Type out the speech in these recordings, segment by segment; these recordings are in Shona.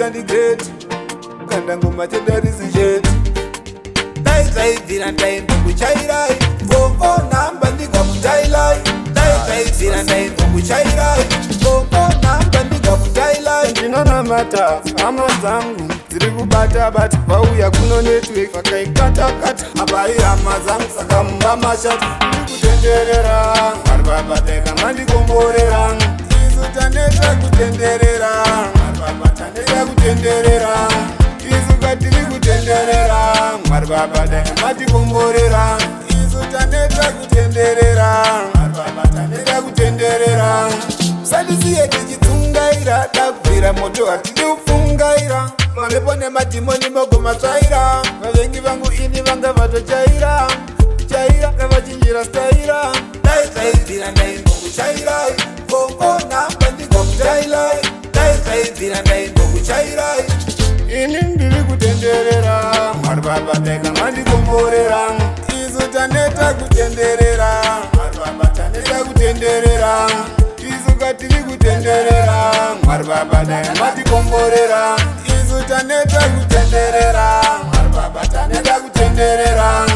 tandigeti kanda ngoma chedarisi chete Taibvira ndaimbokuchairai Bombo namba ndikakutailai Taibvira ndaimbokuchairai Bombo namba ndikakutailai ndinonamata hama dzangu dziri kubata-bata vauya kuno network vakaikatakata hapai hama dzangu saka mumba mashata ndikutenderera vari babadeka mandikomborera isu taneta kutenderera vari babataneta kutenderera isu katiri kutenderera mwari babadeka matikomborera isu taneta kutenderera vari babataneta kutenderera sadisiye tichitsungaira takubvira moto hatidi kufungaira mamhepo nemadhimoni mogomatsvaira vavengi vangu ini vanga vatochaira chaira kavachinjira staira Taibvira ndaimbokuchairai bongo namba ndigakutailai Taibvira ndaimbokuchairai ini ndiri kutenderera mwari babadeka mandikomborera isu taneta kutenderera mwari babataneta kutenderera isu katiri kutenderera mwari babadeka matikomborera isu taneta kutenderera mwari babataneta kutenderera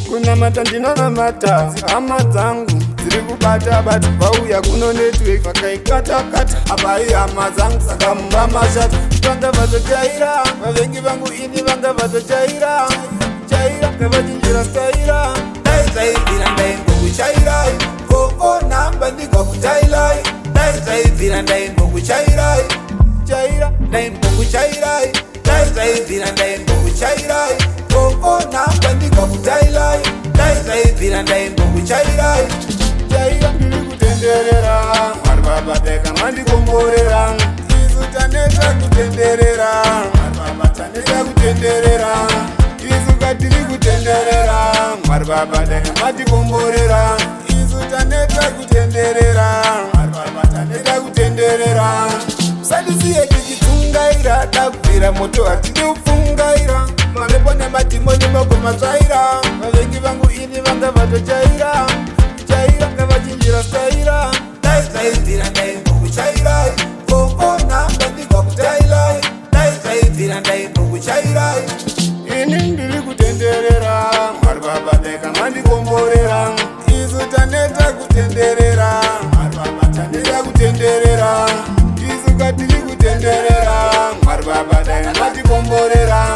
kunamata ndinonamata hama dzangu dziri kubata-bata vauya kuno network vakaikatakata hapai hama dzangu saka mumba mashata vanga vatochaira vavengi vangu ini vanga vatochaira chaira kavachinjira staira Taibvira ndaimbokuchairai bongo namba ndigakutailai Taibvira ndaimbokuchairai chaira Ndaimbokuchairai Taibvira ndaimbokuchairai bongo namba ndigakutailai Taibvira ndaimbokuchairai chaira ndiri kutenderera mwari babadeka mandikomborera isu taneta kutenderera mwari babataneta kutenderera isu katiri kutenderera mwari babadeka matikomborera isu taneta kutenderera mwari babataneta kutenderera sadisiye tichitsungaira takubvira moto hatidi kufungaira mamhepo nemadhimoni mogomatsvaira vavengi vangu ini vanga vatochaira chaira kavachinjira staira Taibvira ndaimbokuchairai bongo namba ndigakutailai Taibvira ndaimbokuchairai ini ndiri kutenderera mwari babadeka mandikomborera isu taneta kutenderera mwari babataneta kutenderera isu katiri kutenderera mwari babadeka matikomborera